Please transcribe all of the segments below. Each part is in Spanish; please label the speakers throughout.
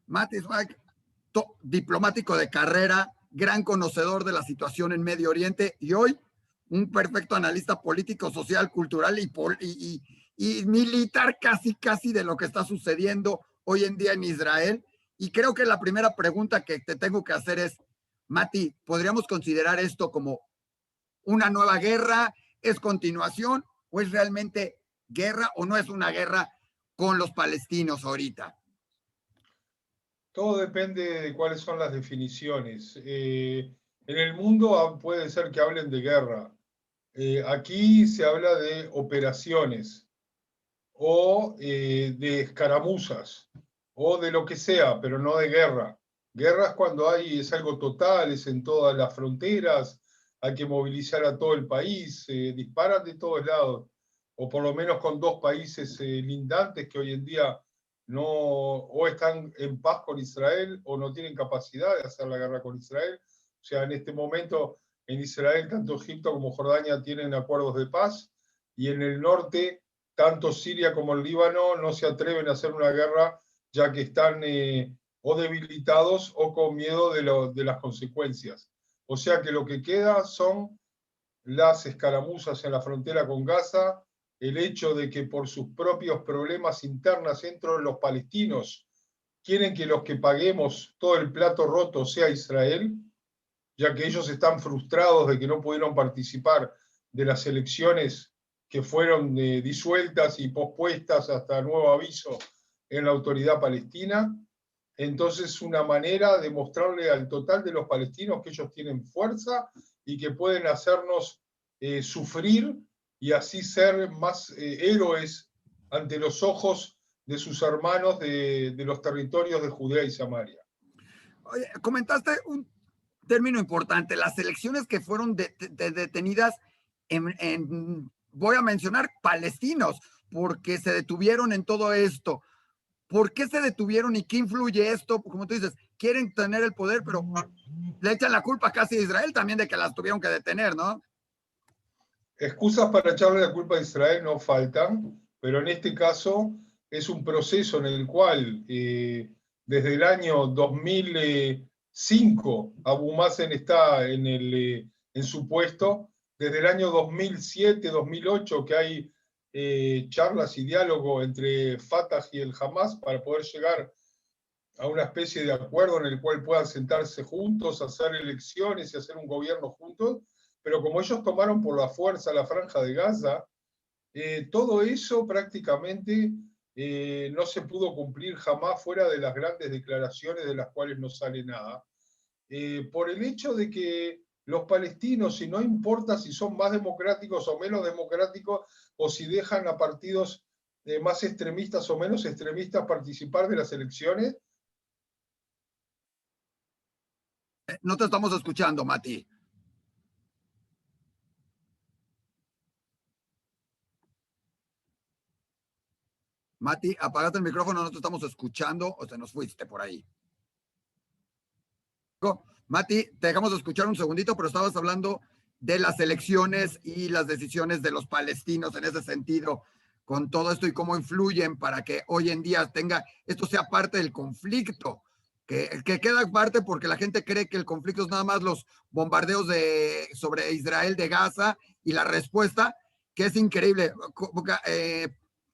Speaker 1: Mati Zweig, diplomático de carrera, gran conocedor de la situación en Medio Oriente y hoy un perfecto analista político, social, cultural y militar casi de lo que está sucediendo hoy en día en Israel. Y creo que la primera pregunta que te tengo que hacer es, Mati, ¿podríamos considerar esto como una nueva guerra? ¿Es continuación o es realmente guerra o no es una guerra con los palestinos ahorita?
Speaker 2: Todo depende de cuáles son las definiciones. En el mundo puede ser que hablen de guerra. Aquí se habla de operaciones o de escaramuzas o de lo que sea, pero no de guerra. Guerra es cuando es algo total, es en todas las fronteras, hay que movilizar a todo el país, disparan de todos lados, o por lo menos con dos países lindantes que hoy en día no o están en paz con Israel o no tienen capacidad de hacer la guerra con Israel. O sea, en este momento en Israel tanto Egipto como Jordania tienen acuerdos de paz y en el norte tanto Siria como el Líbano no se atreven a hacer una guerra ya que están o debilitados o con miedo de las consecuencias. O sea que lo que queda son las escaramuzas en la frontera con Gaza, el hecho de que por sus propios problemas internos dentro de los palestinos quieren que los que paguemos todo el plato roto sea Israel, ya que ellos están frustrados de que no pudieron participar de las elecciones que fueron disueltas y pospuestas hasta nuevo aviso en la autoridad palestina. Entonces, una manera de mostrarle al total de los palestinos que ellos tienen fuerza y que pueden hacernos sufrir y así ser más héroes ante los ojos de sus hermanos de los territorios de Judea y Samaria.
Speaker 1: Oye, comentaste un término importante, las elecciones que fueron detenidas voy a mencionar, palestinos, porque se detuvieron en todo esto. ¿Por qué se detuvieron y qué influye esto? Como tú dices, quieren tener el poder, pero le echan la culpa casi a Israel también de que las tuvieron que detener, ¿no?
Speaker 2: Excusas para echarle la culpa a Israel no faltan, pero en este caso es un proceso en el cual desde el año 2005 Abu Mazen está en su puesto, desde el año 2007-2008 que hay charlas y diálogo entre Fatah y el Hamas para poder llegar a una especie de acuerdo en el cual puedan sentarse juntos, hacer elecciones y hacer un gobierno juntos, pero como ellos tomaron por la fuerza la franja de Gaza, todo eso prácticamente no se pudo cumplir jamás fuera de las grandes declaraciones de las cuales no sale nada, por el hecho de que los palestinos, si no importa si son más democráticos o menos democráticos, o si dejan a partidos más extremistas o menos extremistas participar de las elecciones.
Speaker 1: No te estamos escuchando, Mati. Mati, apagaste el micrófono, no te estamos escuchando o te nos fuiste por ahí. Mati, te dejamos de escuchar un segundito, pero estabas hablando de las elecciones y las decisiones de los palestinos en ese sentido, con todo esto y cómo influyen para que hoy en día esto sea parte del conflicto, que queda parte porque la gente cree que el conflicto es nada más los bombardeos sobre Israel de Gaza y la respuesta, que es increíble.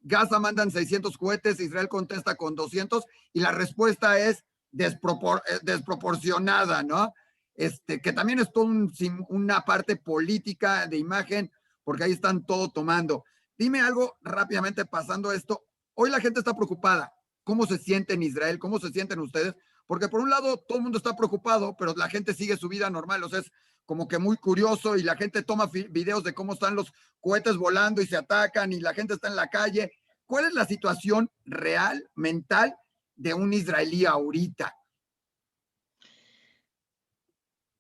Speaker 1: Gaza mandan 600 cohetes, Israel contesta con 200 y la respuesta es desproporcionada, ¿no? Que también es todo una parte política de imagen, porque ahí están todo tomando. Dime algo rápidamente pasando esto. Hoy la gente está preocupada. ¿Cómo se siente en Israel? ¿Cómo se sienten ustedes? Porque por un lado todo el mundo está preocupado, pero la gente sigue su vida normal. O sea, es como que muy curioso y la gente toma videos de cómo están los cohetes volando y se atacan y la gente está en la calle. ¿Cuál es la situación real, mental de un israelí ahorita?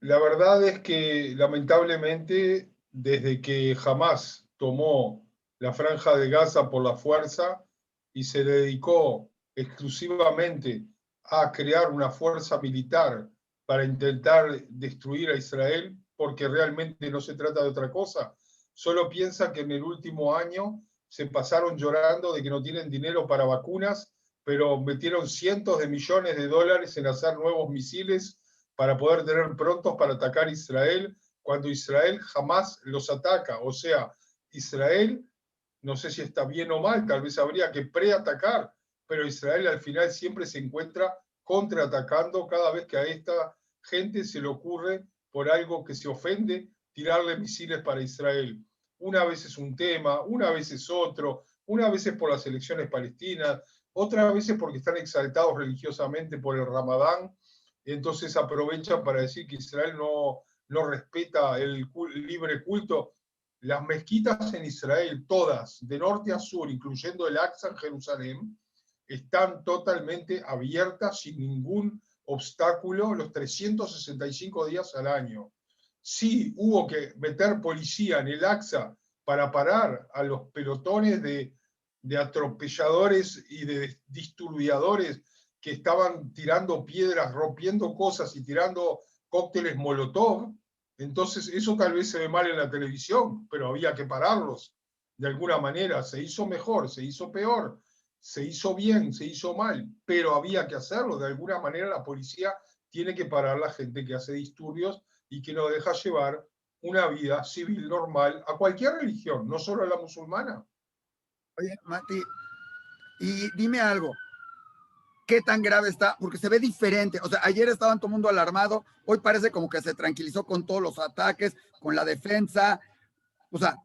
Speaker 2: La verdad es que lamentablemente desde que Hamas tomó la franja de Gaza por la fuerza y se dedicó exclusivamente a crear una fuerza militar para intentar destruir a Israel, porque realmente no se trata de otra cosa, solo piensa que en el último año se pasaron llorando de que no tienen dinero para vacunas pero metieron cientos de millones de dólares en hacer nuevos misiles para poder tener prontos para atacar a Israel, cuando Israel jamás los ataca. O sea, Israel, no sé si está bien o mal, tal vez habría que preatacar, pero Israel al final siempre se encuentra contraatacando cada vez que a esta gente se le ocurre, por algo que se ofende, tirarle misiles para Israel. Una vez es un tema, una vez es otro, una vez es por las elecciones palestinas, otras veces porque están exaltados religiosamente por el Ramadán, entonces aprovechan para decir que Israel no respeta el libre culto. Las mezquitas en Israel, todas, de norte a sur, incluyendo el Aqsa en Jerusalén, están totalmente abiertas sin ningún obstáculo los 365 días al año. Sí hubo que meter policía en el Aqsa para parar a los pelotones de atropelladores y de disturbiadores que estaban tirando piedras, rompiendo cosas y tirando cócteles Molotov. Entonces eso tal vez se ve mal en la televisión, pero había que pararlos de alguna manera. Se hizo mejor, se hizo peor, se hizo bien, se hizo mal, pero había que hacerlo. De alguna manera la policía tiene que parar a la gente que hace disturbios y que no deja llevar una vida civil normal a cualquier religión, no solo a la musulmana.
Speaker 1: Oye, Mati, y dime algo, ¿qué tan grave está? Porque se ve diferente. O sea, ayer estaban todo el mundo alarmado, hoy parece como que se tranquilizó con todos los ataques, con la defensa. O sea,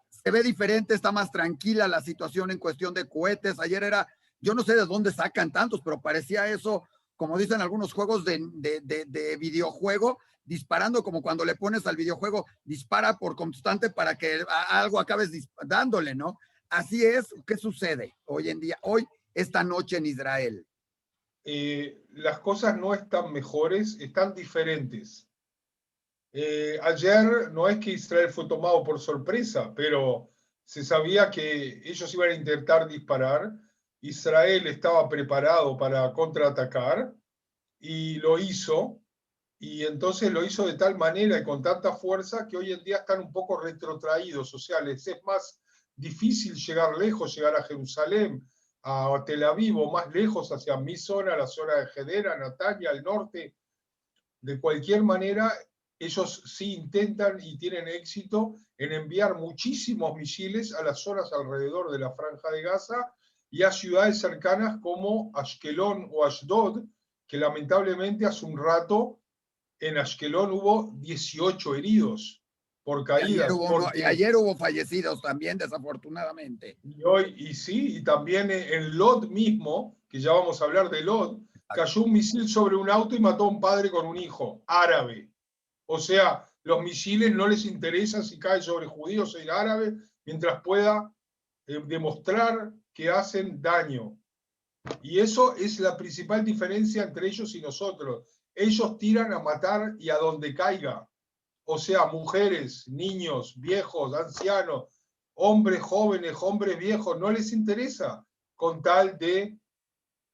Speaker 1: se ve diferente, está más tranquila la situación en cuestión de cohetes. Ayer era, yo no sé de dónde sacan tantos, pero parecía eso, como dicen algunos juegos de videojuego, disparando como cuando le pones al videojuego, dispara por constante para que algo acabes dándole, ¿no? Así es, ¿qué sucede hoy en día, hoy, esta noche en Israel?
Speaker 2: Las cosas no están mejores, están diferentes. Ayer no es que Israel fue tomado por sorpresa, pero se sabía que ellos iban a intentar disparar. Israel estaba preparado para contraatacar y lo hizo. Y entonces lo hizo de tal manera y con tanta fuerza que hoy en día están un poco retrotraídos. O sea, les es más difícil llegar lejos, llegar a Jerusalén, a Tel Aviv o más lejos hacia mi zona, la zona de Hedera, Natania, al norte. De cualquier manera, ellos sí intentan y tienen éxito en enviar muchísimos misiles a las zonas alrededor de la Franja de Gaza y a ciudades cercanas como Ashkelon o Ashdod, que lamentablemente hace un rato en Ashkelon hubo 18 heridos por caídas.
Speaker 1: Y ayer hubo fallecidos también, desafortunadamente.
Speaker 2: Y sí, y también en Lod mismo, que ya vamos a hablar de Lod, cayó un misil sobre un auto y mató a un padre con un hijo, árabe. O sea, los misiles no les interesa si cae sobre judíos o árabes, mientras pueda demostrar que hacen daño. Y eso es la principal diferencia entre ellos y nosotros. Ellos tiran a matar y a donde caiga. O sea, mujeres, niños, viejos, ancianos, hombres jóvenes, hombres viejos, no les interesa con tal de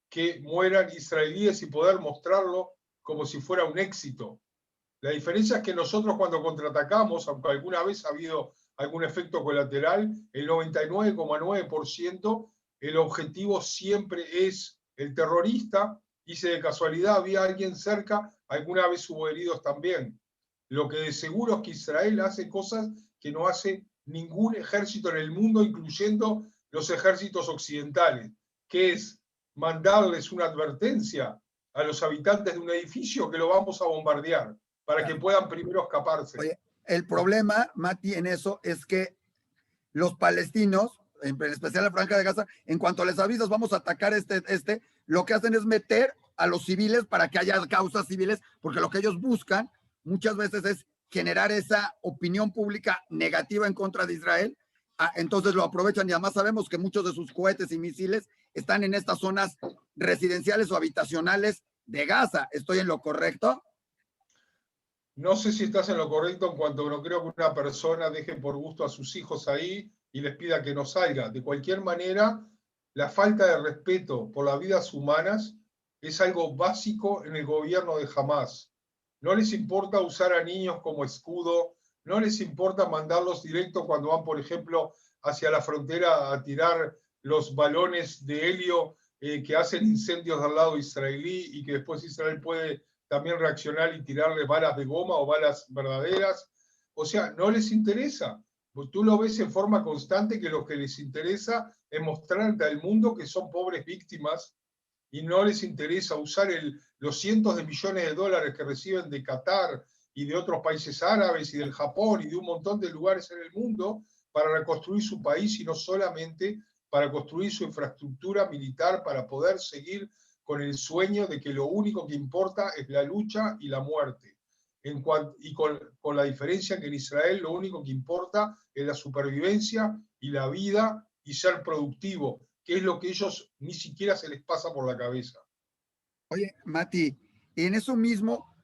Speaker 2: que mueran israelíes y poder mostrarlo como si fuera un éxito. La diferencia es que nosotros cuando contraatacamos, aunque alguna vez ha habido algún efecto colateral, el 99,9% el objetivo siempre es el terrorista, y si de casualidad había alguien cerca, alguna vez hubo heridos también. Lo que de seguro es que Israel hace cosas que no hace ningún ejército en el mundo, incluyendo los ejércitos occidentales, que es mandarles una advertencia a los habitantes de un edificio que lo vamos a bombardear, para que puedan primero escaparse.
Speaker 1: Oye, el problema, Mati, en eso es que los palestinos, en especial la Franja de Gaza, en cuanto les avisas, vamos a atacar lo que hacen es meter a los civiles para que haya causas civiles, porque lo que ellos buscan muchas veces es generar esa opinión pública negativa en contra de Israel. Entonces lo aprovechan y además sabemos que muchos de sus cohetes y misiles están en estas zonas residenciales o habitacionales de Gaza. ¿Estoy en lo correcto?
Speaker 2: No sé si estás en lo correcto en cuanto no creo que una persona deje por gusto a sus hijos ahí y les pida que no salga. De cualquier manera, la falta de respeto por las vidas humanas es algo básico en el gobierno de Hamás. No les importa usar a niños como escudo, no les importa mandarlos directo cuando van, por ejemplo, hacia la frontera a tirar los balones de helio que hacen incendios del lado israelí y que después Israel puede también reaccionar y tirarles balas de goma o balas verdaderas. O sea, no les interesa. Pues tú lo ves en forma constante que lo que les interesa es mostrarte al mundo que son pobres víctimas y no les interesa usar los cientos de millones de dólares que reciben de Qatar y de otros países árabes y del Japón y de un montón de lugares en el mundo para reconstruir su país y no solamente para construir su infraestructura militar para poder seguir con el sueño de que lo único que importa es la lucha y la muerte. Y con la diferencia que en Israel lo único que importa es la supervivencia y la vida y ser productivo, que es lo que ellos ni siquiera se les pasa por la cabeza.
Speaker 1: Oye, Mati, en eso mismo,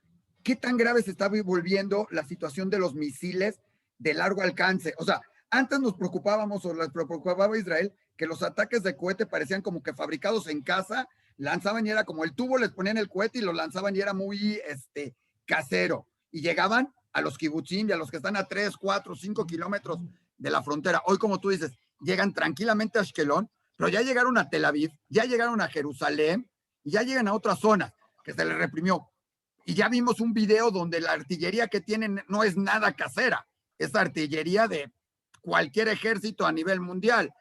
Speaker 1: ¿qué tan grave se está volviendo la situación de los misiles de largo alcance? O sea, antes nos preocupábamos o les preocupaba a Israel que los ataques de cohete parecían como que fabricados en casa, lanzaban y era como el tubo, les ponían el cohete y lo lanzaban y era muy casero. Y llegaban a los kibutzim y a los que están a 3, 4, 5 kilómetros de la frontera. Hoy, como tú dices, llegan tranquilamente a Ashkelon, pero ya llegaron a Tel Aviv, ya llegaron a Jerusalén y ya llegan a otras zonas que se les reprimió. Y ya vimos un video donde la artillería que tienen no es nada casera, es artillería de cualquier ejército a nivel mundial.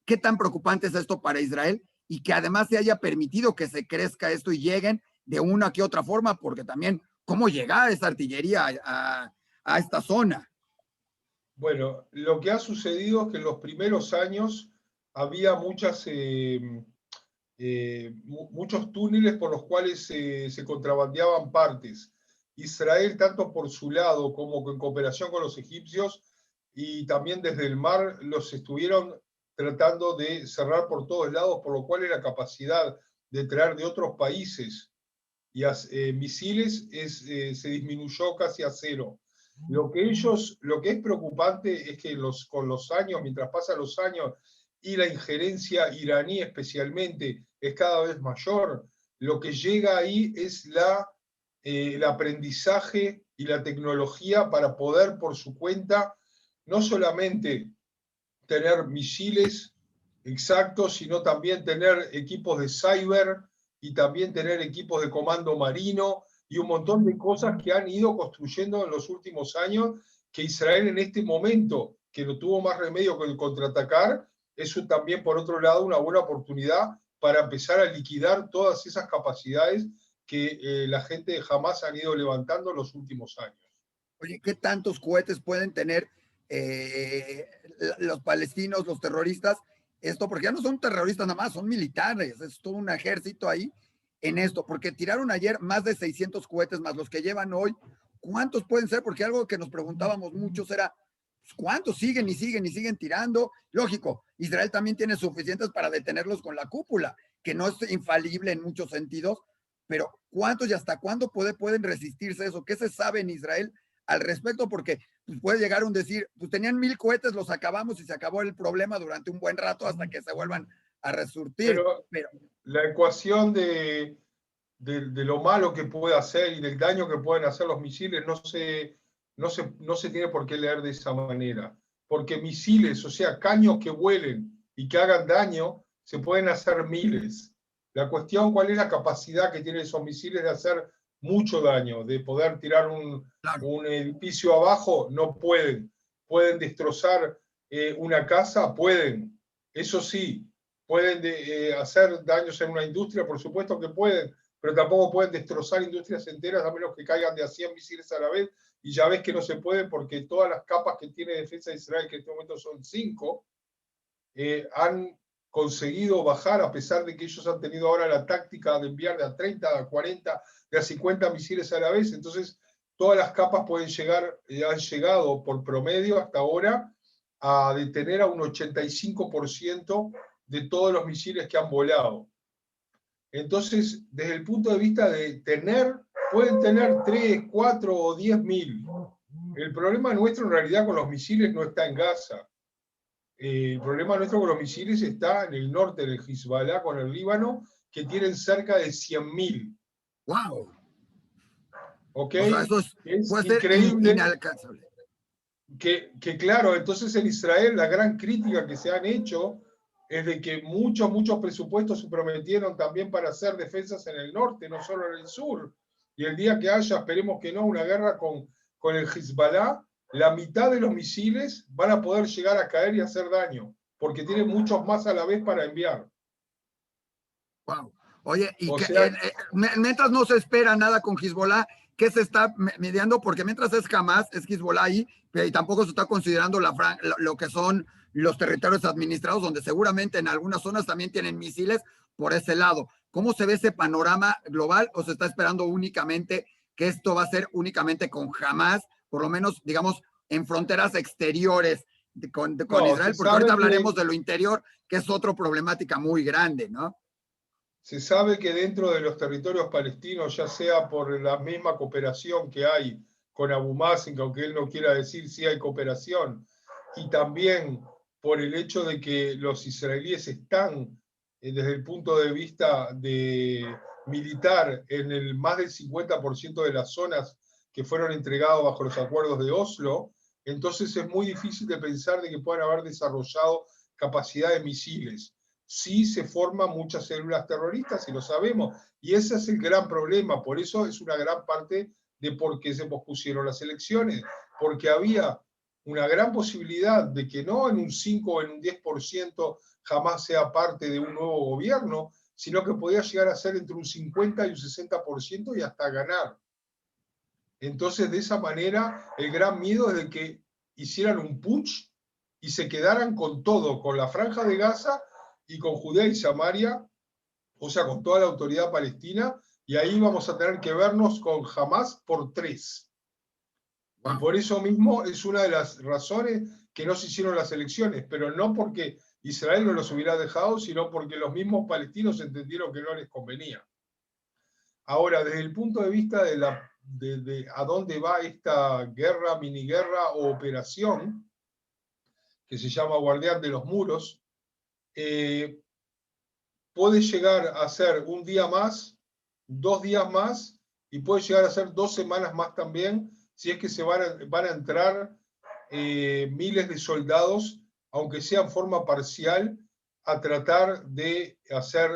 Speaker 1: ¿Qué tan preocupante es esto para Israel? Y que además se haya permitido que se crezca esto y lleguen de una que otra forma, porque también, ¿cómo llegar esa artillería a esta zona?
Speaker 2: Bueno, lo que ha sucedido es que en los primeros años había muchos túneles por los cuales se contrabandeaban partes. Israel, tanto por su lado como en cooperación con los egipcios y también desde el mar, los estuvieron tratando de cerrar por todos lados, por lo cual la capacidad de traer de otros países y misiles se disminuyó casi a cero. Lo que es preocupante es que con los años, mientras pasan los años y la injerencia iraní especialmente es cada vez mayor, lo que llega ahí es el aprendizaje y la tecnología para poder por su cuenta no solamente tener misiles exactos, sino también tener equipos de cyber y también tener equipos de comando marino y un montón de cosas que han ido construyendo en los últimos años, que Israel en este momento, que no tuvo más remedio que el contraatacar, es también, por otro lado, una buena oportunidad para empezar a liquidar todas esas capacidades que la gente de Hamas han ido levantando en los últimos años.
Speaker 1: Oye, ¿qué tantos cohetes pueden tener los palestinos, los terroristas? Esto, porque ya no son terroristas nada más, son militares, es todo un ejército ahí en esto, porque tiraron ayer más de 600 cohetes más los que llevan hoy. ¿Cuántos pueden ser? Porque algo que nos preguntábamos muchos era, pues, ¿cuántos siguen y siguen y siguen tirando? Lógico, Israel también tiene suficientes para detenerlos con la cúpula, que no es infalible en muchos sentidos, pero ¿cuántos y hasta cuándo pueden resistirse eso? ¿Qué se sabe en Israel al respecto? Porque pues, puede llegar un decir, pues tenían 1000 cohetes, los acabamos y se acabó el problema durante un buen rato hasta que se vuelvan a resurtir.
Speaker 2: Pero la ecuación de lo malo que puede hacer y del daño que pueden hacer los misiles no se tiene por qué leer de esa manera. Porque misiles, o sea, caños que vuelen y que hagan daño, se pueden hacer miles. La cuestión, ¿cuál es la capacidad que tienen esos misiles de hacer mucho daño? De poder tirar un edificio abajo, no pueden. Pueden destrozar una casa, pueden. Eso sí, pueden hacer daños en una industria, por supuesto que pueden, pero tampoco pueden destrozar industrias enteras a menos que caigan de a 100 misiles a la vez, y ya ves que no se puede porque todas las capas que tiene defensa de Israel, que en este momento son 5, han conseguido bajar, a pesar de que ellos han tenido ahora la táctica de enviar de a 30, a 40, de a 50 misiles a la vez. Entonces, todas las capas pueden llegar, han llegado por promedio hasta ahora a detener a un 85% de todos los misiles que han volado. Entonces, desde el punto de vista de pueden tener 3, 4 o 10.000. El problema nuestro en realidad con los misiles no está en Gaza. El problema nuestro con los misiles está en el norte del Hezbollah, con el Líbano, que tienen cerca de 100.000.
Speaker 1: ¡Wow!
Speaker 2: ¿Ok?
Speaker 1: O sea, eso
Speaker 2: es
Speaker 1: puede ser
Speaker 2: increíble.
Speaker 1: Inalcanzable.
Speaker 2: Que claro, entonces en Israel la gran crítica que se han hecho es de que muchos presupuestos se prometieron también para hacer defensas en el norte, no solo en el sur. Y el día que haya, esperemos que no, una guerra con el Hezbollah, la mitad de los misiles van a poder llegar a caer y hacer daño, porque tienen muchos más a la vez para enviar.
Speaker 1: Wow. Oye, y
Speaker 2: O
Speaker 1: que,
Speaker 2: sea,
Speaker 1: mientras no se espera nada con Hezbollah, ¿qué se está mediando? Porque mientras es Hamas, es Hezbollah ahí, y tampoco se está considerando lo que son los territorios administrados, donde seguramente en algunas zonas también tienen misiles por ese lado. ¿Cómo se ve ese panorama global o se está esperando únicamente que esto va a ser únicamente con Hamas, por lo menos, digamos, en fronteras exteriores con
Speaker 2: no, se
Speaker 1: Israel? Porque ahorita
Speaker 2: sabe que
Speaker 1: hablaremos de lo interior, que es otra problemática muy grande, ¿no?
Speaker 2: Se sabe que dentro de los territorios palestinos, ya sea por la misma cooperación que hay con Abu Mazen, que aunque él no quiera decir si hay cooperación, y también por el hecho de que los israelíes están, desde el punto de vista militar, en el más del 50% de las zonas que fueron entregadas bajo los acuerdos de Oslo, entonces es muy difícil de pensar de que puedan haber desarrollado capacidad de misiles. Sí se forman muchas células terroristas y lo sabemos, y ese es el gran problema, por eso es una gran parte de por qué se pospusieron las elecciones, porque había una gran posibilidad de que no en un 5 o en un 10% jamás sea parte de un nuevo gobierno, sino que podía llegar a ser entre un 50 y un 60% y hasta ganar. Entonces, de esa manera, el gran miedo es de que hicieran un putsch y se quedaran con todo, con la Franja de Gaza y con Judea y Samaria, o sea, con toda la autoridad palestina, y ahí vamos a tener que vernos con Hamas por 3. Y
Speaker 1: Wow.
Speaker 2: por eso mismo es una de las razones que no se hicieron las elecciones, pero no porque Israel no los hubiera dejado, sino porque los mismos palestinos entendieron que no les convenía. Ahora, desde el punto de vista de a dónde va esta guerra, miniguerra o operación, que se llama Guardián de los Muros, puede llegar a ser un día más, 2 días más, y puede llegar a ser 2 semanas más también, si es que se van a entrar miles de soldados, aunque sea en forma parcial, a tratar de hacer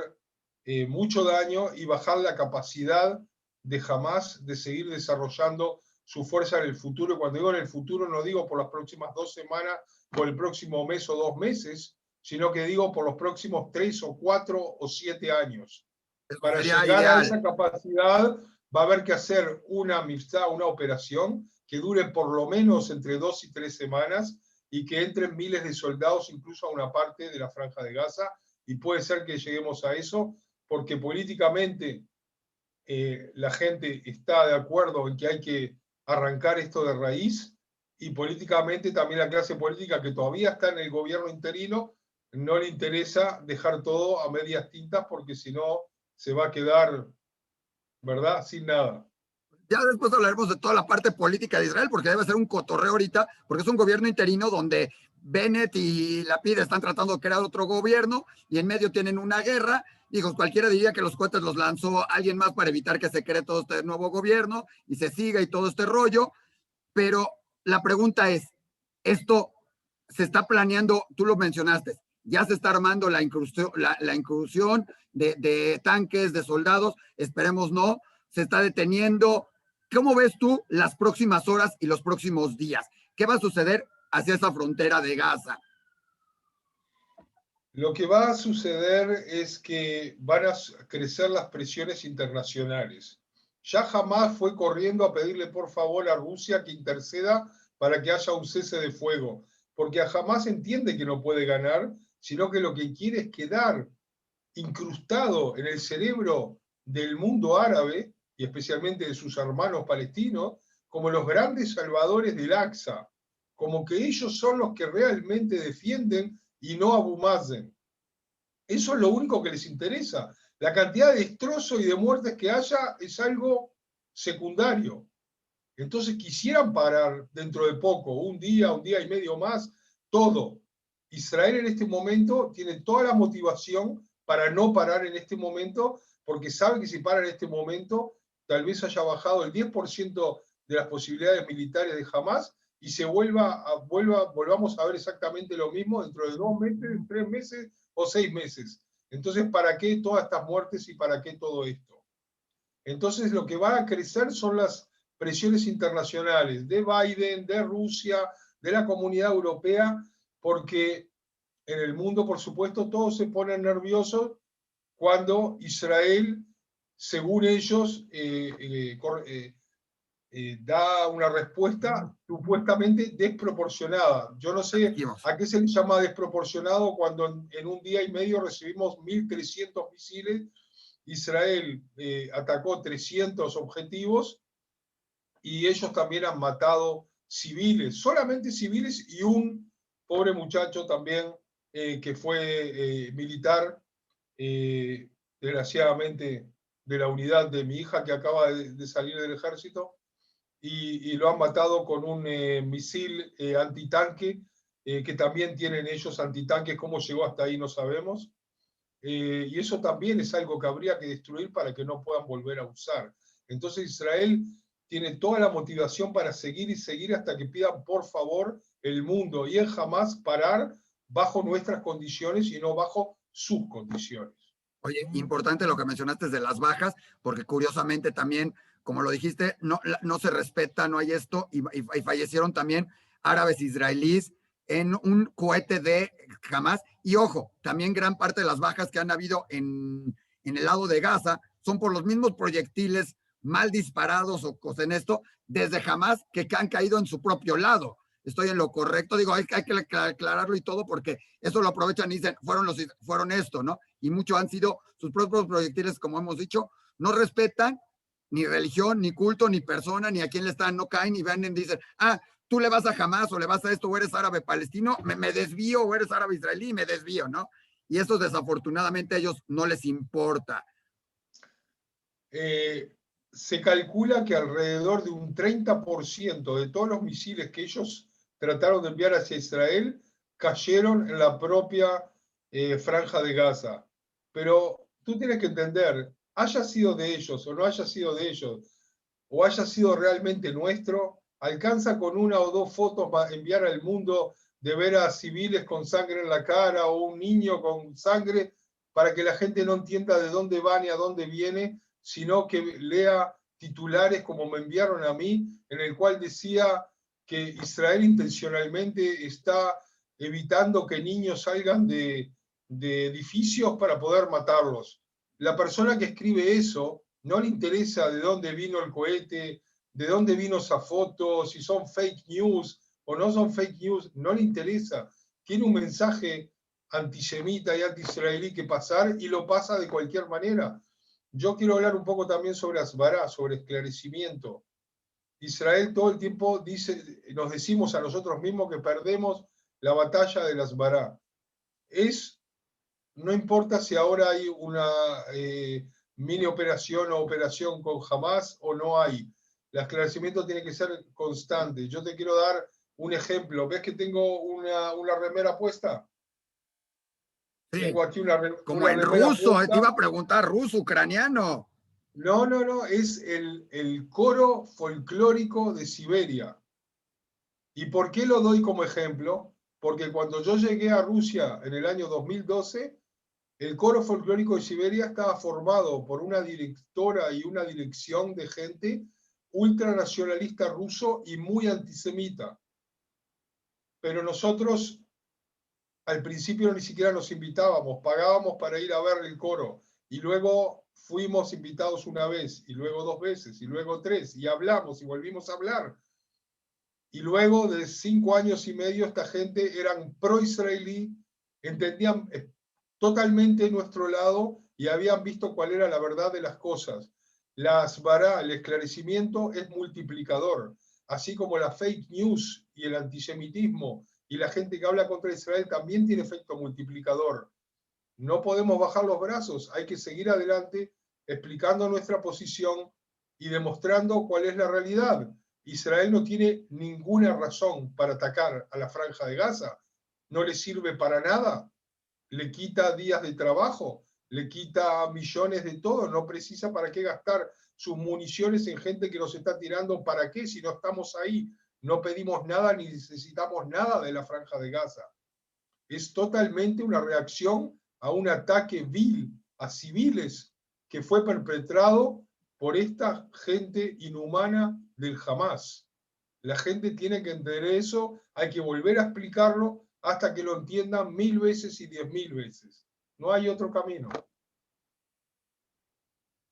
Speaker 2: mucho daño y bajar la capacidad de Hamas de seguir desarrollando su fuerza en el futuro. Cuando digo en el futuro, no digo por las próximas 2 semanas, por el próximo mes o 2 meses, sino que digo por los próximos 3 o 4 o 7 años.
Speaker 1: Eso
Speaker 2: Para
Speaker 1: sería
Speaker 2: llegar a esa
Speaker 1: ideal.
Speaker 2: capacidad va a haber que hacer una amistad, una operación que dure por lo menos entre 2 y 3 semanas y que entren miles de soldados incluso a una parte de la Franja de Gaza, y puede ser que lleguemos a eso porque políticamente la gente está de acuerdo en que hay que arrancar esto de raíz, y políticamente también la clase política que todavía está en el gobierno interino no le interesa dejar todo a medias tintas porque si no se va a quedar, ¿verdad?, sin nada.
Speaker 1: Ya después hablaremos de toda la parte política de Israel, porque debe ser un cotorreo ahorita, porque es un gobierno interino donde Bennett y Lapid están tratando de crear otro gobierno y en medio tienen una guerra. Digo, cualquiera diría que los cohetes los lanzó alguien más para evitar que se cree todo este nuevo gobierno y se siga y todo este rollo. Pero la pregunta es, ¿esto se está planeando? Tú lo mencionaste, ya se está armando la incursión de tanques, de soldados, esperemos no, se está deteniendo. ¿Cómo ves tú las próximas horas y los próximos días? ¿Qué va a suceder hacia esa frontera de Gaza?
Speaker 2: Lo que va a suceder es que van a crecer las presiones internacionales. Ya jamás fue corriendo a pedirle por favor a Rusia que interceda para que haya un cese de fuego, porque jamás entiende que no puede ganar, sino que lo que quiere es quedar incrustado en el cerebro del mundo árabe y especialmente de sus hermanos palestinos como los grandes salvadores del Aqsa, como que ellos son los que realmente defienden y no Abu Mazen. Eso es lo único que les interesa. La cantidad de destrozos y de muertes que haya es algo secundario. Entonces quisieran parar dentro de poco, un día y medio más, todo. Israel en este momento tiene toda la motivación para no parar en este momento, porque sabe que si para en este momento, tal vez haya bajado el 10% de las posibilidades militares de Hamas y volvamos a ver exactamente lo mismo dentro de 2 meses, 3 meses o 6 meses. Entonces, ¿para qué todas estas muertes y para qué todo esto? Entonces, lo que va a crecer son las presiones internacionales de Biden, de Rusia, de la Comunidad Europea, porque en el mundo, por supuesto, todos se ponen nerviosos cuando Israel, según ellos, da una respuesta supuestamente desproporcionada. Yo no sé a qué se le llama desproporcionado cuando en un día y medio recibimos 1.300 misiles. Israel atacó 300 objetivos y ellos también han matado civiles, solamente civiles, y un pobre muchacho también que fue militar, desgraciadamente de la unidad de mi hija que acaba de salir del ejército, y lo han matado con un misil antitanque, que también tienen ellos antitanques. Cómo llegó hasta ahí no sabemos. Y eso también es algo que habría que destruir para que no puedan volver a usar. Entonces Israel tiene toda la motivación para seguir y seguir hasta que pidan por favor el mundo y en Hamás parar bajo nuestras condiciones y no bajo sus condiciones.
Speaker 1: Oye, importante lo que mencionaste de las bajas, porque curiosamente también, como lo dijiste, no se respeta, no hay esto, y fallecieron también árabes israelíes en un cohete de Hamas. Y ojo, también gran parte de las bajas que han habido en el lado de Gaza son por los mismos proyectiles mal disparados o cosas en esto, desde Hamas que han caído en su propio lado. Estoy en lo correcto, digo, hay que aclararlo y todo, porque eso lo aprovechan y dicen, fueron esto, ¿no? Y muchos han sido sus propios proyectiles, como hemos dicho, no respetan ni religión, ni culto, ni persona, ni a quién le están, no caen y van y dicen, tú le vas a Hamas o le vas a esto, o eres árabe palestino, me desvío, o eres árabe israelí, me desvío, ¿no? Y eso desafortunadamente a ellos no les importa.
Speaker 2: Se calcula que alrededor de un 30% de todos los misiles que ellos trataron de enviar hacia Israel cayeron en la propia franja de Gaza. Pero tú tienes que entender, haya sido de ellos o no haya sido de ellos, o haya sido realmente nuestro, alcanza con 1 o 2 fotos para enviar al mundo de ver a civiles con sangre en la cara o un niño con sangre para que la gente no entienda de dónde va ni a dónde viene, sino que lea titulares como me enviaron a mí, en el cual decía que Israel intencionalmente está evitando que niños salgan de edificios para poder matarlos. La persona que escribe eso no le interesa de dónde vino el cohete, de dónde vino esa foto, si son fake news o no son fake news, no le interesa. Tiene un mensaje antisemita y anti-israelí que pasar y lo pasa de cualquier manera. Yo quiero hablar un poco también sobre Asbará, sobre esclarecimiento. Israel todo el tiempo dice, nos decimos a nosotros mismos que perdemos la batalla de Asbará. No importa si ahora hay una mini operación o operación con Hamas o no hay. El esclarecimiento tiene que ser constante. Yo te quiero dar un ejemplo. ¿Ves que tengo una remera puesta?
Speaker 1: Sí,
Speaker 2: Tengo aquí
Speaker 1: como en
Speaker 2: remera
Speaker 1: ruso,
Speaker 2: puesta.
Speaker 1: te iba a preguntar, ruso, ucraniano.
Speaker 2: No, es el coro folclórico de Siberia. ¿Y por qué lo doy como ejemplo? Porque cuando yo llegué a Rusia en el año 2012, el coro folclórico de Siberia estaba formado por una directora y una dirección de gente ultranacionalista ruso y muy antisemita. Pero nosotros al principio ni siquiera nos invitábamos, pagábamos para ir a ver el coro. Y luego fuimos invitados una vez, y luego 2 veces, y luego 3, y hablamos y volvimos a hablar. Y luego de 5 años y medio esta gente eran pro-israelí, entendían totalmente nuestro lado y habían visto cuál era la verdad de las cosas. La asbará, el esclarecimiento, es multiplicador, así como la fake news y el antisemitismo y la gente que habla contra Israel también tiene efecto multiplicador. No podemos bajar los brazos, hay que seguir adelante explicando nuestra posición y demostrando cuál es la realidad. Israel no tiene ninguna razón para atacar a la Franja de Gaza, no le sirve para nada, le quita días de trabajo, le quita millones de todo, no precisa para qué gastar sus municiones en gente que nos está tirando, ¿para qué si no estamos ahí? no pedimos nada ni necesitamos nada de la Franja de Gaza. Es totalmente una reacción a un ataque vil a civiles que fue perpetrado por esta gente inhumana del Hamas. La gente tiene que entender eso, hay que volver a explicarlo hasta que lo entiendan 1000 veces y 10.000 veces. No hay otro camino.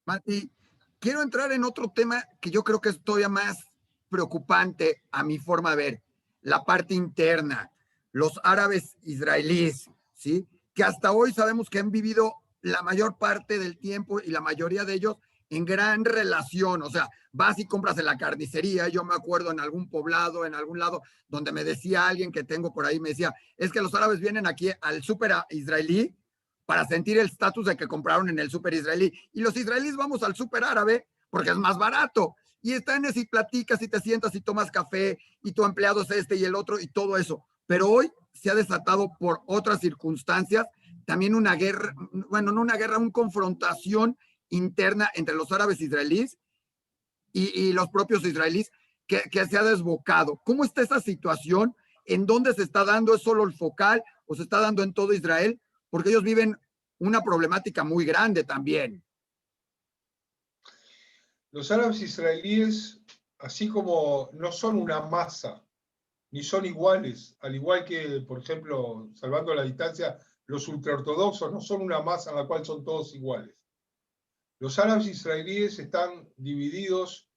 Speaker 1: Mati, quiero entrar en otro tema que yo creo que es todavía más preocupante a mi forma de ver, la parte interna, los árabes israelíes, ¿sí? Que hasta hoy sabemos que han vivido la mayor parte del tiempo y la mayoría de ellos en gran relación, o sea, vas y compras en la carnicería, yo me acuerdo en algún poblado, en algún lado, donde me decía alguien que tengo por ahí, me decía, es que los árabes vienen aquí al súper israelí para sentir el estatus de que compraron en el súper israelí. Y los israelíes vamos al súper árabe porque es más barato. Y están y platicas y te sientas y tomas café y tu empleado es este y el otro y todo eso. Pero hoy se ha desatado por otras circunstancias también una guerra, bueno, no una guerra, una confrontación interna entre los árabes israelíes y los propios israelíes que se ha desbocado. ¿Cómo está esa situación? ¿En dónde se está dando? ¿Es solo el focal o se está dando en todo Israel? Porque ellos viven una problemática muy grande también.
Speaker 2: Los árabes israelíes, así como no son una masa, ni son iguales, al igual que, por ejemplo, salvando la distancia, los ultraortodoxos no son una masa en la cual son todos iguales. Los árabes israelíes están divididos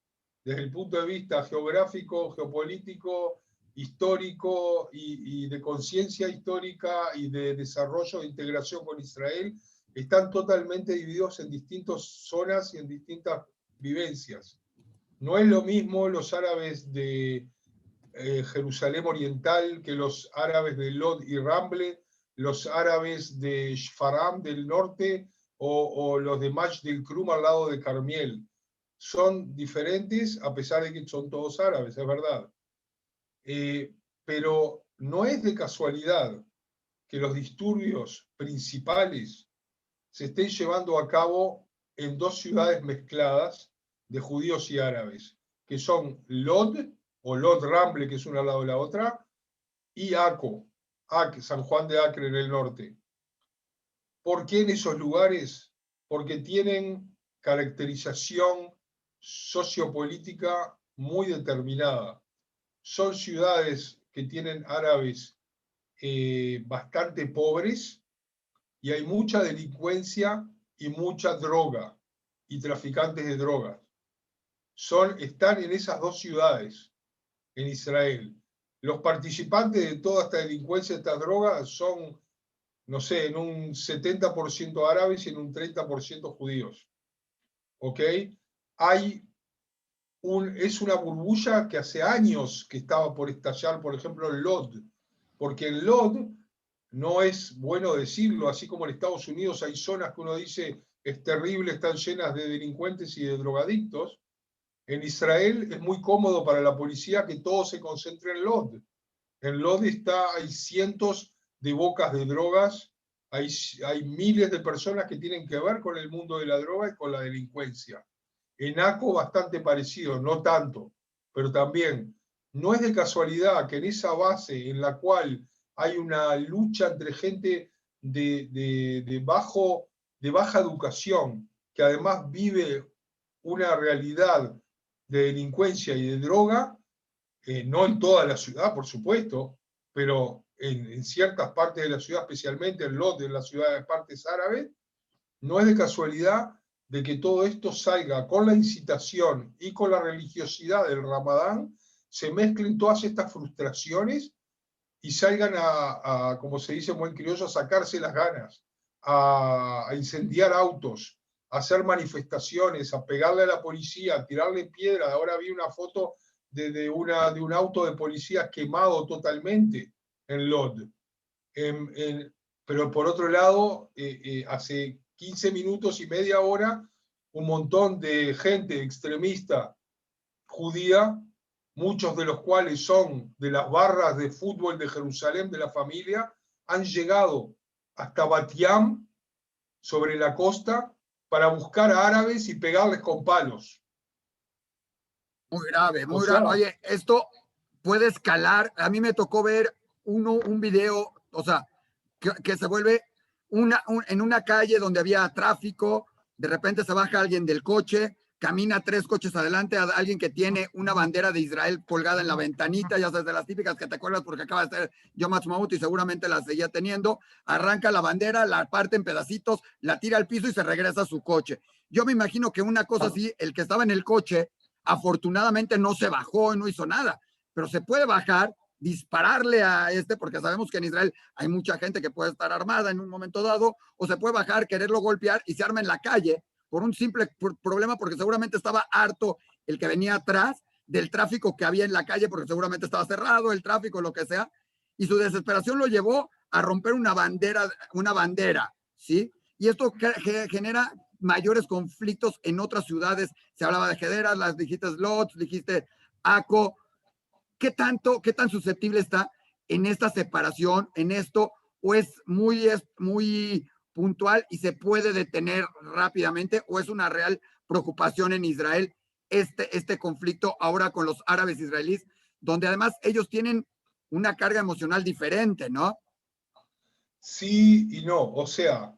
Speaker 2: desde el punto de vista geográfico, geopolítico, histórico y de conciencia histórica y de desarrollo e integración con Israel. Están totalmente divididos en distintas zonas y en distintas vivencias. No es lo mismo los árabes de Jerusalén Oriental que los árabes de Lod y Ramble, los árabes de Shfaram del norte o los de Maj del Krum al lado de Carmiel. Son diferentes a pesar de que son todos árabes, es verdad. Pero no es de casualidad que los disturbios principales se estén llevando a cabo en dos ciudades mezcladas de judíos y árabes, que son Lod, o Lod Ramble, que es una al lado de la otra, y Aco, San Juan de Acre en el norte. ¿Por qué en esos lugares? Porque tienen caracterización sociopolítica muy determinada. Son ciudades que tienen árabes bastante pobres y hay mucha delincuencia y mucha droga y traficantes de drogas. Están en esas dos ciudades, en Israel. Los participantes de toda esta delincuencia, de estas drogas, son, no sé, en un 70% árabes y en un 30% judíos. ¿Ok? Es una burbuja que hace años que estaba por estallar, por ejemplo, en Lod. Porque en Lod, no es bueno decirlo, así como en Estados Unidos hay zonas que uno dice es terrible, están llenas de delincuentes y de drogadictos. En Israel es muy cómodo para la policía que todo se concentre en Lod. En Lod hay cientos de bocas de drogas, hay miles de personas que tienen que ver con el mundo de la droga y con la delincuencia. En Aco bastante parecido, no tanto, pero también no es de casualidad que en esa base en la cual hay una lucha entre gente de baja educación, que además vive una realidad de delincuencia y de droga, no en toda la ciudad, por supuesto, pero en ciertas partes de la ciudad, especialmente en Lod, en las ciudades partes árabes, no es de casualidad de que todo esto salga con la incitación y con la religiosidad del Ramadán, se mezclen todas estas frustraciones y salgan como se dice en buen criollo, a sacarse las ganas, a incendiar autos, a hacer manifestaciones, a pegarle a la policía, a tirarle piedras. Ahora vi una foto de un auto de policía quemado totalmente en Lod. Pero por otro lado, hace 15 minutos y media hora, un montón de gente extremista judía, muchos de los cuales son de las barras de fútbol de Jerusalén, de la familia, han llegado hasta Bat Yam, sobre la costa, para buscar a árabes y pegarles con palos.
Speaker 1: Muy grave,
Speaker 2: O
Speaker 1: muy grave.
Speaker 2: sea,
Speaker 1: Oye, esto puede escalar. A mí me tocó ver un video, o sea, que se vuelve en una calle donde había tráfico, de repente se baja alguien del coche, camina 3 coches adelante a alguien que tiene una bandera de Israel colgada en la ventanita, ya sabes, de las típicas que te acuerdas porque acaba de ser Yom Ha'atzmaut y seguramente la seguía teniendo, arranca la bandera, la parte en pedacitos, la tira al piso y se regresa a su coche. Yo me imagino que una cosa así, el que estaba en el coche, afortunadamente no se bajó y no hizo nada, pero se puede bajar, dispararle a porque sabemos que en Israel hay mucha gente que puede estar armada en un momento dado, o se puede bajar, quererlo golpear y se arma en la calle por un simple problema, porque seguramente estaba harto el que venía atrás del tráfico que había en la calle, porque seguramente estaba cerrado el tráfico, lo que sea, y su desesperación lo llevó a romper una bandera, ¿sí? Y esto genera mayores conflictos en otras ciudades. Se hablaba de Hedera, las dijiste Lodz, dijiste Aco. ¿Qué tan susceptible está en esta separación, en esto, o es muy puntual y se puede detener rápidamente, o es una real preocupación en Israel este conflicto ahora con los árabes israelíes, donde además ellos tienen una carga emocional diferente, ¿no?
Speaker 2: Sí y no, o sea,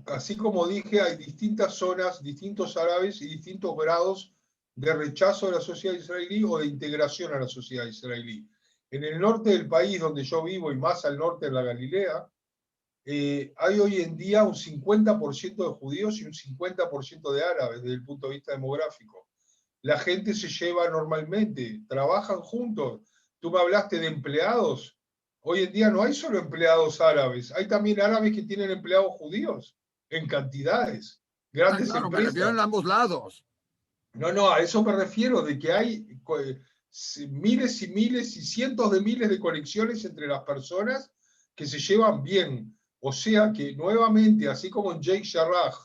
Speaker 2: así como dije, hay distintas zonas, distintos árabes y distintos grados de rechazo a la sociedad israelí o de integración a la sociedad israelí. En el norte del país donde yo vivo y más al norte de la Galilea, hay hoy en día un 50% de judíos y un 50% de árabes desde el punto de vista demográfico. La gente se lleva normalmente, trabajan juntos. Tú me hablaste de empleados. Hoy en día no hay solo empleados árabes, hay también árabes que tienen empleados judíos en cantidades, grandes
Speaker 1: Claro, me refiero
Speaker 2: empresas.
Speaker 1: en ambos lados.
Speaker 2: No, a eso me refiero, de que hay miles y miles y cientos de miles de conexiones entre las personas que se llevan bien. O sea que nuevamente, así como en Sheikh Jarrah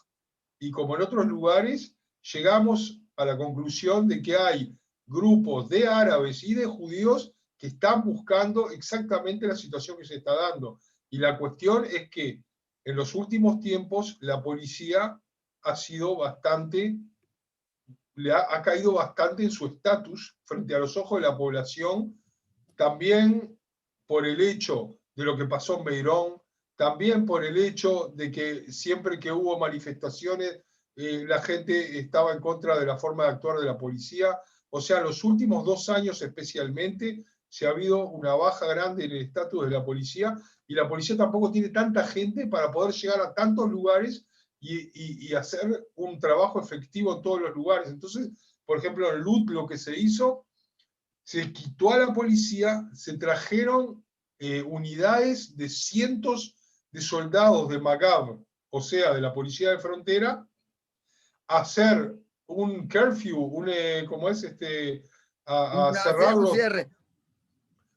Speaker 2: y como en otros lugares, llegamos a la conclusión de que hay grupos de árabes y de judíos que están buscando exactamente la situación que se está dando. Y la cuestión es que en los últimos tiempos la policía ha sido bastante, ha caído bastante en su estatus frente a los ojos de la población, también por el hecho de lo que pasó en Beirón, también por el hecho de que siempre que hubo manifestaciones, la gente estaba en contra de la forma de actuar de la policía. O sea, los últimos 2 años especialmente, se ha habido una baja grande en el estatus de la policía, y la policía tampoco tiene tanta gente para poder llegar a tantos lugares y hacer un trabajo efectivo en todos los lugares. Entonces, por ejemplo, en Lut lo que se hizo, se quitó a la policía, se trajeron unidades de cientos de soldados de Magab, o sea, de la policía de frontera, a hacer un curfew, ¿cómo es? A
Speaker 1: Un
Speaker 2: cerrarlos,
Speaker 1: cierre.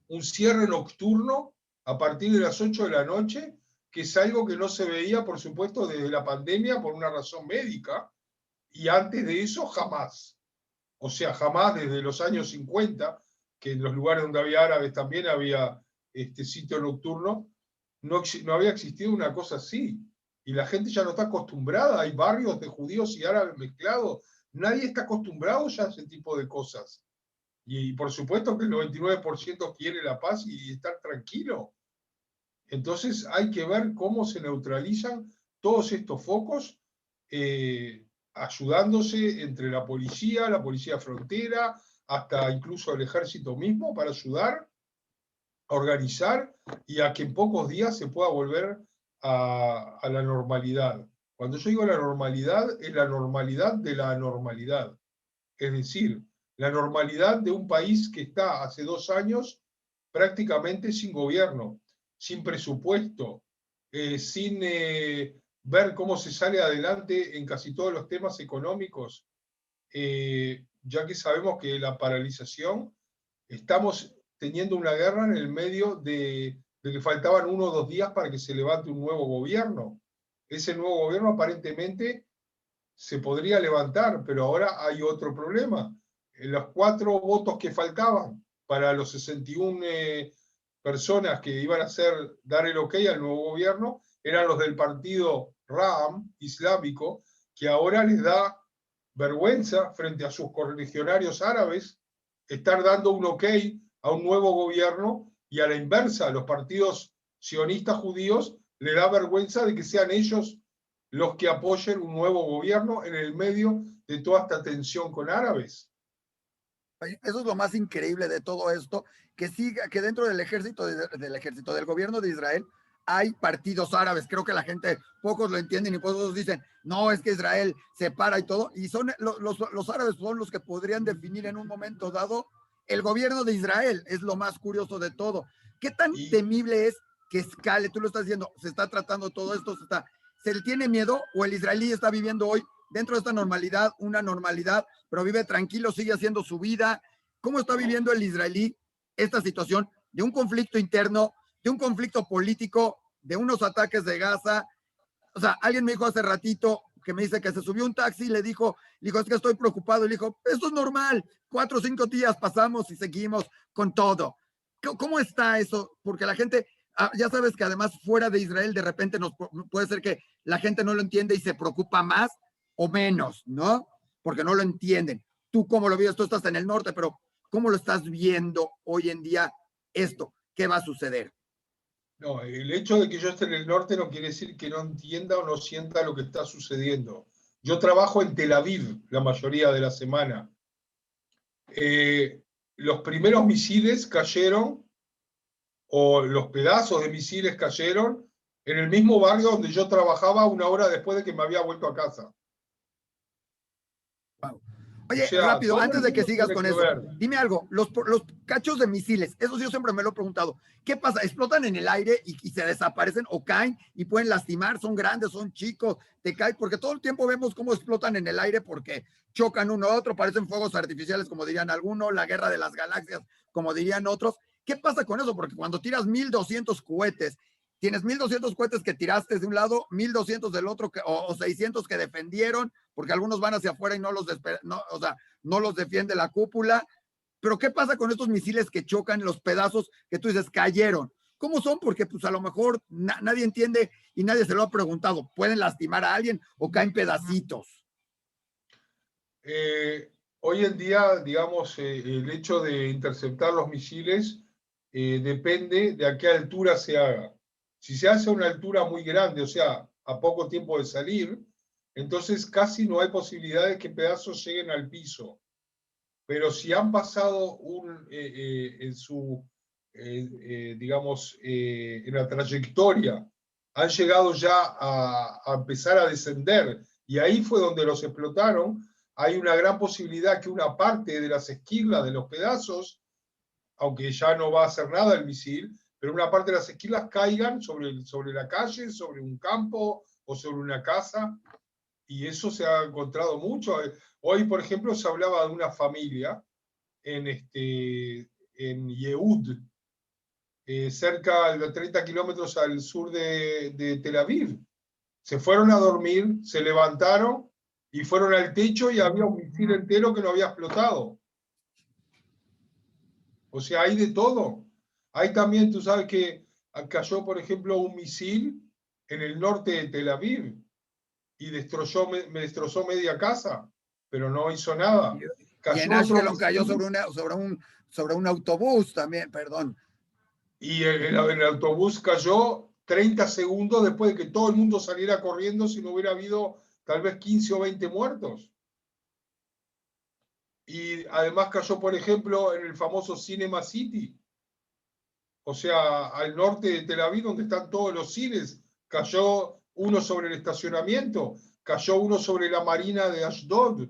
Speaker 2: un cierre nocturno a partir de las 8 de la noche, que es algo que no se veía, por supuesto, desde la pandemia por una razón médica, y antes de eso jamás. O sea, jamás desde los años 50, que en los lugares donde había árabes también había sitio nocturno, no había existido una cosa así. Y la gente ya no está acostumbrada, hay barrios de judíos y árabes mezclados, nadie está acostumbrado ya a ese tipo de cosas. Y por supuesto que el 99% quiere la paz y estar tranquilo. Entonces hay que ver cómo se neutralizan todos estos focos, ayudándose entre la policía frontera, hasta incluso el ejército mismo, para ayudar a organizar y a que en pocos días se pueda volver a la normalidad. Cuando yo digo la normalidad, es la normalidad de la anormalidad. Es decir, la normalidad de un país que está hace 2 años prácticamente sin gobierno, sin presupuesto, sin ver cómo se sale adelante en casi todos los temas económicos, ya que sabemos que la paralización, estamos teniendo una guerra en el medio de que faltaban 1 o 2 días para que se levante un nuevo gobierno. Ese nuevo gobierno aparentemente se podría levantar, pero ahora hay otro problema. Los 4 votos que faltaban para los 61 personas que iban a dar el ok al nuevo gobierno eran los del partido Ra'am islámico, que ahora les da vergüenza frente a sus correligionarios árabes estar dando un ok a un nuevo gobierno, y a la inversa, a los partidos sionistas judíos le da vergüenza de que sean ellos los que apoyen un nuevo gobierno en el medio de toda esta tensión con árabes.
Speaker 1: Eso es lo más increíble de todo esto, que siga, que dentro del ejército, del gobierno de Israel, hay partidos árabes. Creo que la gente, pocos lo entienden y pocos dicen, no, es que Israel se para y todo. Y son los árabes son los que podrían definir en un momento dado el gobierno de Israel. Es lo más curioso de todo. ¿Qué tan temible es que escale? Tú lo estás diciendo, se está tratando todo esto, ¿se le tiene miedo o el israelí está viviendo hoy dentro de esta normalidad, una normalidad, pero vive tranquilo, sigue haciendo su vida? ¿Cómo está viviendo el israelí esta situación de un conflicto interno, de un conflicto político, de unos ataques de Gaza? O sea, alguien me dijo hace ratito que me dice que se subió un taxi y le dijo, es que estoy preocupado. Y le dijo, esto es normal, 4 o 5 días pasamos y seguimos con todo. ¿Cómo está eso? Porque la gente, ya sabes que además fuera de Israel de repente puede ser que la gente no lo entiende y se preocupa más o menos, ¿no? Porque no lo entienden. ¿Tú cómo lo vives? Tú estás en el norte, pero ¿cómo lo estás viendo hoy en día esto? ¿Qué va a suceder?
Speaker 2: No, el hecho de que yo esté en el norte no quiere decir que no entienda o no sienta lo que está sucediendo. Yo trabajo en Tel Aviv la mayoría de la semana. Los primeros misiles cayeron, o los pedazos de misiles cayeron, en el mismo barrio donde yo trabajaba 1 hora después de que me había vuelto a casa.
Speaker 1: Wow. Oye,
Speaker 2: O sea,
Speaker 1: rápido,
Speaker 2: todo el
Speaker 1: antes de que
Speaker 2: mundo
Speaker 1: sigas
Speaker 2: tiene
Speaker 1: con
Speaker 2: que
Speaker 1: eso,
Speaker 2: ver.
Speaker 1: dime algo, los cachos de misiles, eso yo siempre me lo he preguntado, ¿qué pasa? ¿Explotan en el aire y se desaparecen o caen y pueden lastimar? ¿Son grandes, son chicos? ¿Te caen? Porque todo el tiempo vemos cómo explotan en el aire porque chocan uno a otro, parecen fuegos artificiales, como dirían algunos, la guerra de las galaxias, como dirían otros. ¿Qué pasa con eso? Porque cuando tiras 1,200 cohetes, tienes 1,200 cohetes que tiraste de un lado, 1,200 del otro, o 600 que defendieron, porque algunos van hacia afuera y no o sea, no los defiende la cúpula. Pero ¿qué pasa con estos misiles que chocan, los pedazos que tú dices cayeron? ¿Cómo son? Porque pues a lo mejor nadie entiende y nadie se lo ha preguntado. ¿Pueden lastimar a alguien o caen pedacitos?
Speaker 2: Hoy en día, digamos, el hecho de interceptar los misiles depende de a qué altura se haga. Si se hace a una altura muy grande, o sea, a poco tiempo de salir, entonces casi no hay posibilidades que pedazos lleguen al piso. Pero si han pasado en su, digamos, en la trayectoria, han llegado ya a empezar a descender, y ahí fue donde los explotaron, hay una gran posibilidad que una parte de las esquirlas de los pedazos, aunque ya no va a hacer nada el misil, pero una parte de las esquirlas caigan sobre la calle, sobre un campo o sobre una casa, y eso se ha encontrado mucho. Hoy, por ejemplo, se hablaba de una familia en Yehud, cerca de 30 kilómetros al sur de Tel Aviv. Se fueron a dormir, se levantaron y fueron al techo y había un misil entero que no había explotado. O sea, hay de todo. Hay también, tú sabes que cayó, por ejemplo, un misil en el norte de Tel Aviv y me destrozó media casa, pero no hizo nada.
Speaker 1: Y en
Speaker 2: Cayó otro
Speaker 1: Ashkelon cayó
Speaker 2: misil
Speaker 1: sobre un autobús también, perdón.
Speaker 2: y el autobús cayó 30 segundos después de que todo el mundo saliera corriendo, si no hubiera habido tal vez 15 o 20 muertos. Y además cayó, por ejemplo, en el famoso Cinema City, o sea, al norte de Tel Aviv, donde están todos los cines. Cayó uno sobre el estacionamiento, cayó uno sobre la marina de Ashdod.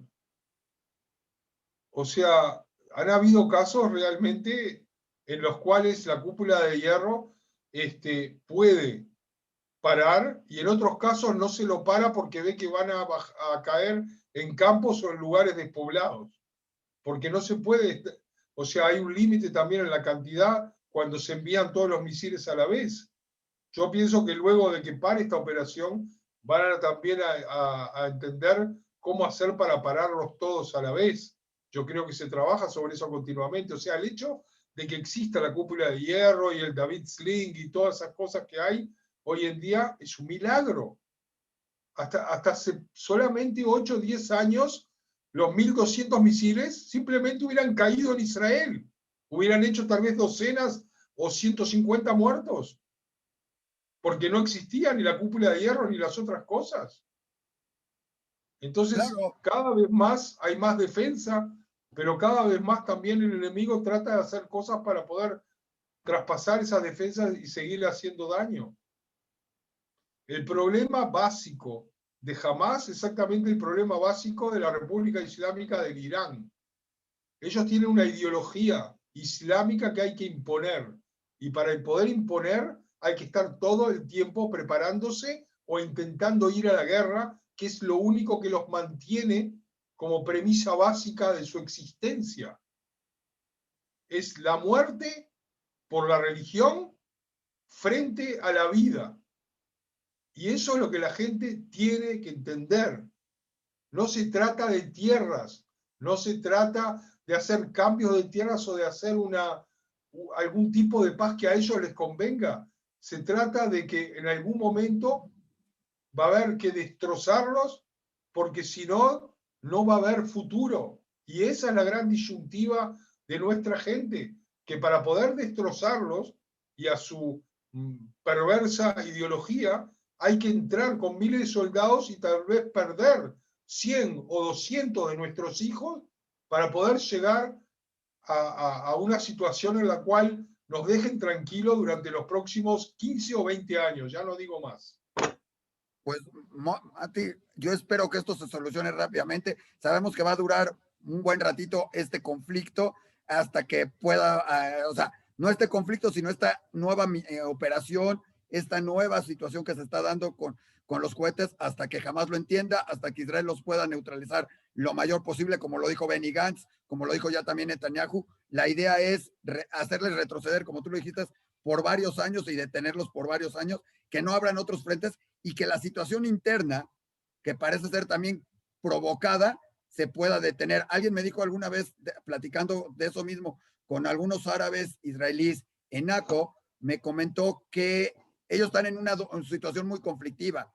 Speaker 2: O sea, han habido casos realmente en los cuales la cúpula de hierro puede parar, y en otros casos no se lo para porque ve que van a caer en campos o en lugares despoblados. Porque no se puede, o sea, hay un límite también en la cantidad cuando se envían todos los misiles a la vez. Yo pienso que luego de que pare esta operación, van a también a entender cómo hacer para pararlos todos a la vez. Yo creo que se trabaja sobre eso continuamente. O sea, el hecho de que exista la cúpula de hierro y el David Sling y todas esas cosas que hay hoy en día es un milagro. Hasta hace solamente 8 o 10 años, los 1.200 misiles simplemente hubieran caído en Israel. hubieran hecho tal vez docenas o 150 muertos, porque no existía ni la cúpula de hierro ni las otras cosas. Entonces,
Speaker 1: Claro,
Speaker 2: cada vez más hay más defensa, pero cada vez más también el enemigo trata de hacer cosas para poder traspasar esas defensas y seguir haciendo daño. El problema básico de Hamás es exactamente el problema básico de la República Islámica del Irán. Ellos tienen una ideología islámica que hay que imponer, y para poder imponer hay que estar todo el tiempo preparándose o intentando ir a la guerra, que es lo único que los mantiene como premisa básica de su existencia. Es la muerte por la religión frente a la vida. Y eso es lo que la gente tiene que entender. No se trata de tierras, no se trata de hacer cambios de tierras o de hacer algún tipo de paz que a ellos les convenga. Se trata de que en algún momento va a haber que destrozarlos, porque si no, no va a haber futuro. Y esa es la gran disyuntiva de nuestra gente, que para poder destrozarlos y a su perversa ideología, hay que entrar con miles de soldados y tal vez perder 100 o 200 de nuestros hijos para poder llegar a una situación en la cual nos dejen tranquilos durante los próximos 15 o 20 años, ya no digo más.
Speaker 1: pues Mati, yo espero que esto se solucione rápidamente. Sabemos que va a durar un buen ratito este conflicto hasta que pueda, o sea, no este conflicto, sino esta nueva operación, esta nueva situación que se está dando con los cohetes, hasta que jamás lo entienda, hasta que Israel los pueda neutralizar lo mayor posible, como lo dijo Benny Gantz, como lo dijo ya también Netanyahu. La idea es hacerles retroceder, como tú lo dijiste, por varios años y detenerlos por varios años, que no abran otros frentes y que la situación interna, que parece ser también provocada, se pueda detener. Alguien me dijo alguna vez, platicando de eso mismo con algunos árabes israelíes en ACO, me comentó que ellos están en una situación muy conflictiva,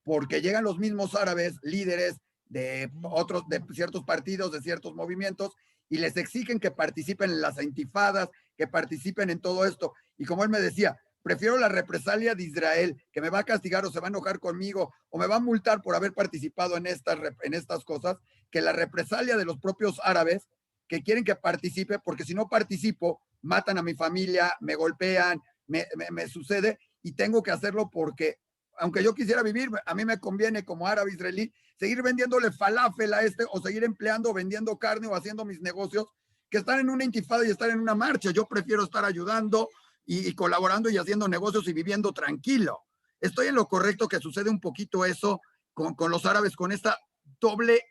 Speaker 1: porque llegan los mismos árabes, líderes de otros, de ciertos partidos, de ciertos movimientos, y les exigen que participen en las intifadas, que participen en todo esto. Y como él me decía, prefiero la represalia de Israel, que me va a castigar o se va a enojar conmigo o me va a multar por haber participado en estas cosas, que la represalia de los propios árabes que quieren que participe, porque si no participo, matan a mi familia, me golpean, me sucede y tengo que hacerlo porque, aunque yo quisiera vivir, a mí me conviene como árabe israelí seguir vendiéndole falafel a o seguir empleando, vendiendo carne o haciendo mis negocios que están en una intifada y estar en una marcha. Yo prefiero estar ayudando y colaborando y haciendo negocios y viviendo tranquilo. Estoy en lo correcto que sucede un poquito eso con los árabes, con esta doble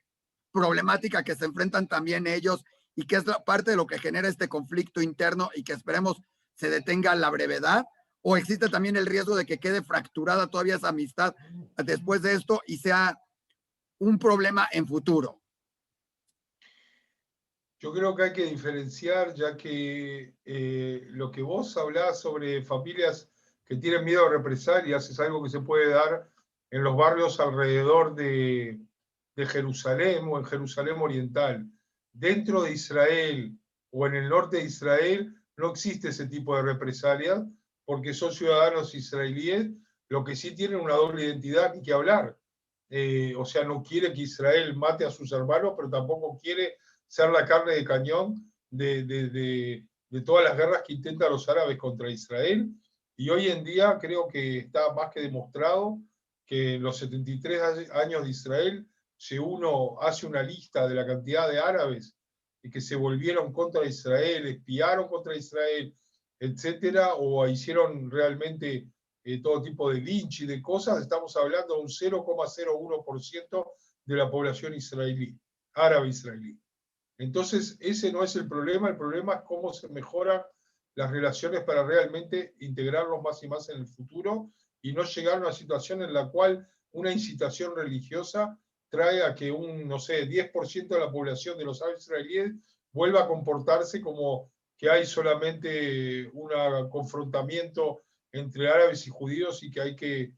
Speaker 1: problemática que se enfrentan también ellos y que es parte de lo que genera este conflicto interno y que esperemos se detenga a la brevedad, o existe también el riesgo de que quede fracturada todavía esa amistad después de esto y sea un problema en futuro.
Speaker 2: Yo creo que hay que diferenciar, ya que lo que vos hablás sobre familias que tienen miedo a represalias es algo que se puede dar en los barrios alrededor de Jerusalén o en Jerusalén Oriental. Dentro de Israel o en el norte de Israel no existe ese tipo de represalias porque son ciudadanos israelíes, lo que sí tienen una doble identidad ni que hablar. O sea, no quiere que Israel mate a sus hermanos, pero tampoco quiere ser la carne de cañón de todas las guerras que intentan los árabes contra Israel. Y hoy en día creo que está más que demostrado que en los 73 años de Israel, si uno hace una lista de la cantidad de árabes que se volvieron contra Israel, espiaron contra Israel, etcétera, o hicieron realmente todo tipo de lynch y de cosas, estamos hablando de un 0,01% de la población israelí, árabe israelí. Entonces, ese no es el problema es cómo se mejoran las relaciones para realmente integrarlos más y más en el futuro y no llegar a una situación en la cual una incitación religiosa trae a que un, no sé, 10% de la población de los árabes israelíes vuelva a comportarse como que hay solamente un confrontamiento entre árabes y judíos y que hay que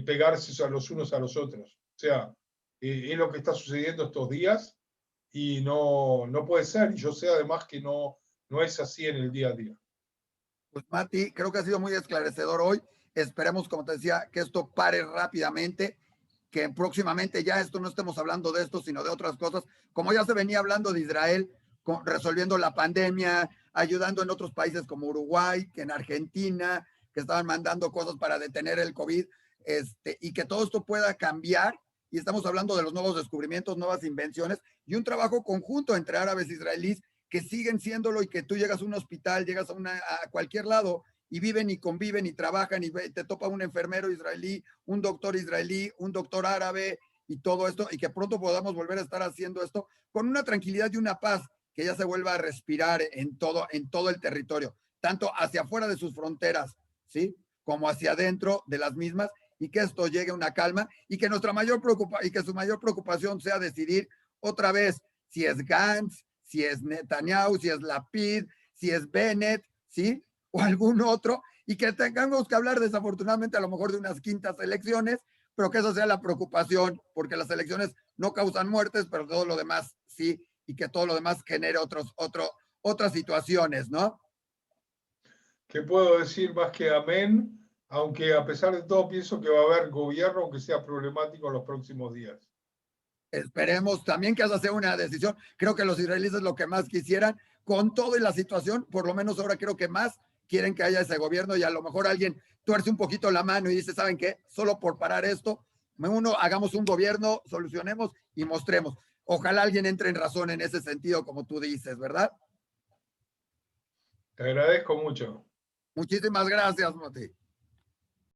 Speaker 2: pegarse a los unos a los otros. O sea, es lo que está sucediendo estos días y no puede ser. Y yo sé además que no no es así en el día a día.
Speaker 1: Pues Mati, creo que ha sido muy esclarecedor hoy. Esperemos, como te decía, que esto pare rápidamente, que próximamente ya esto no estemos hablando de esto, sino de otras cosas, como ya se venía hablando de Israel, resolviendo la pandemia, ayudando en otros países como Uruguay, que en Argentina, que estaban mandando cosas para detener el COVID, y que todo esto pueda cambiar. Y estamos hablando de los nuevos descubrimientos, nuevas invenciones y un trabajo conjunto entre árabes e israelíes que siguen siéndolo, y que tú llegas a un hospital, llegas a cualquier lado y viven y conviven y trabajan, y te topa un enfermero israelí, un doctor árabe y todo esto, y que pronto podamos volver a estar haciendo esto con una tranquilidad y una paz que ya se vuelva a respirar en todo el territorio, tanto hacia afuera de sus fronteras, ¿sí? Como hacia adentro de las mismas, y que esto llegue a una calma, y que su mayor preocupación sea decidir otra vez si es Gantz, si es Netanyahu, si es Lapid, si es Bennett, ¿sí? O algún otro, y que tengamos que hablar desafortunadamente a lo mejor de unas quintas elecciones, pero que esa sea la preocupación, porque las elecciones no causan muertes, pero todo lo demás sí, y que todo lo demás genere otras situaciones, ¿no?
Speaker 2: ¿Qué puedo decir más que amén? Aunque a pesar de todo pienso que va a haber gobierno, aunque sea problemático en los próximos días.
Speaker 1: Esperemos también que esa sea una decisión. Creo que los israelíes es lo que más quisieran, con todo y la situación, por lo menos ahora creo que más quieren que haya ese gobierno, y a lo mejor alguien tuerce un poquito la mano y dice, ¿saben qué? Solo por parar esto, hagamos un gobierno, solucionemos y mostremos. Ojalá alguien entre en razón en ese sentido, como tú dices, ¿verdad?
Speaker 2: Te agradezco mucho.
Speaker 1: Muchísimas gracias, Mati.